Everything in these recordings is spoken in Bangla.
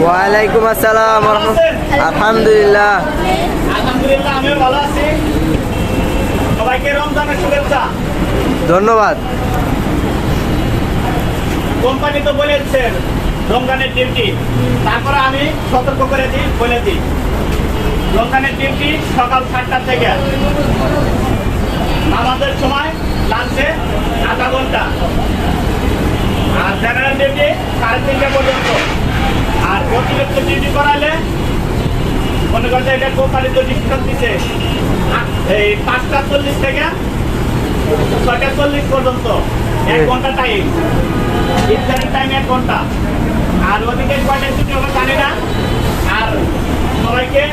ওয়ালাইকুম আসসালাম। আলহামদুলিল্লাহ। আলহামদুলিল্লাহ, আমিও ভালো আছি। সবাইকে রমজানের শুভেচ্ছা। ধন্যবাদ। কোম্পানি তো বলেছে রমজানের ডিউটি, তারপরে আমি সতর্ক করে দিই, বলে দিই রমজানের ডিউটি সকাল 7টা থেকে নামাজের সময় লাঞ্চে আধা ঘন্টা, আর জেনারেল ডিউটি 3:30 পর্যন্ত। আর অতিরিক্ত ডিউটি করালে মনে করছে এটা কোম্পানি তো ডিসকাউন্ট দিচ্ছে এই 5:40 থেকে 6:40 পর্যন্ত 1 ঘন্টা টাইম, ইফতারের টাইম 1 ঘন্টা। আর ওদিকে কয়টা ছুটি হবে জানি না। আর সবাইকে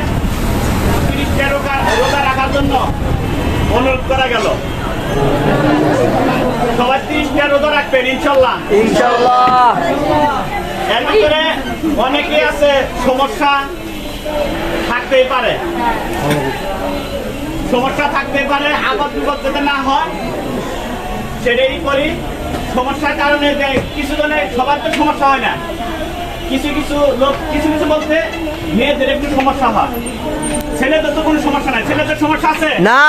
30টা রোজা রাখার জন্য অনুরোধ করা গেল। সবাই 30টা রোজা রাখবেন ইনশাল্লাহ। ইনশাআল্লাহ। এর ভিতরে অনেকেই আছে সমস্যা থাকতেই পারে, আবার বিপদ যাতে না হয় সেটাই করি। সমস্যার কারণে যে কিছু জনের সবার তো সমস্যা হয় না, কিছু কিছু লোক কিছু বলতে মেয়েদের একটু সমস্যা হয়। ছেলেদের তো কোনো সমস্যা নাই। ছেলেদের সমস্যা আছে না?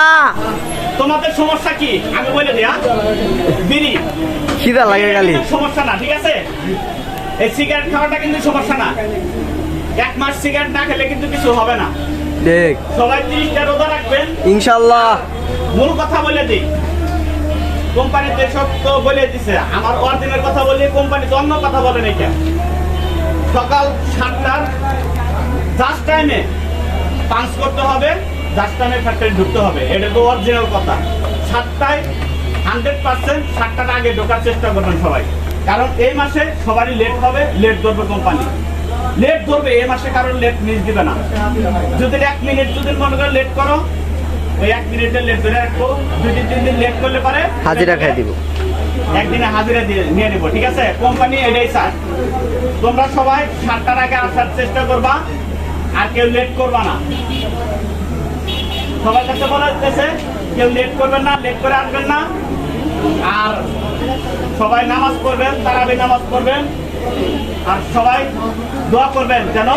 তোমাদের সমস্যা কি আমি বলে দিই। বিড়ি খিদা লাগে গালি সমস্যা না, ঠিক আছে? এই সিগারেট খাওয়াটা কিন্তু সমস্যা না। 1 মাস সিগারেট না খেলে কিন্তু কিছু হবে না। দেখ, সবাই 30টা রোজা রাখবেন ইনশাআল্লাহ। মূল কথা বলে দিই, কোম্পানিতে সব তো বলে দিছে। আমার অরিজিনাল কথা বলি, কোম্পানিতে অন্য কথা বলে নাই। সকাল 7টার জাস্ট টাইমে পাঞ্চ করতে হবে, জাস্ট টাইমে ফ্যাক্টরি ঢুকতে হবে। এটা তো অরিজিনাল কথা। 7টায় 100% 7টার আগে ঢোকার চেষ্টা করবেন সবাই, কারণ এই মাসে সবারই লেট হবে। লেট ধরবে কোম্পানি, লেট ধরবে এই মাসে, কারণ লেট মিস দিবে না। যদি 1 মিনিট যদি মনে করে লেট করো, ওই 1 মিনিটের লেট ধরে রাখবো। 2-3 দিন লেট করলে পারে হাজিরা খাই দিব, একদিনে হাজিরা দিয়ে নিয়ে নেবো, ঠিক আছে? কোম্পানি এটাই চায়। তোমরা সবাই 7টার আগে আসার চেষ্টা করবা, আর কেউ লেট করবা না। সবার কাছে বলা হচ্ছে কেউ লেট করবেন না, লেট করে আসবেন না। আর সবাই নামাজ পড়বেন, তারাবি নামাজ পড়বেন। আর সবাই দোয়া করবেন যেন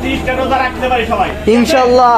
30টা রোজা রাখতে পারি সবাই, ইনশাআল্লাহ।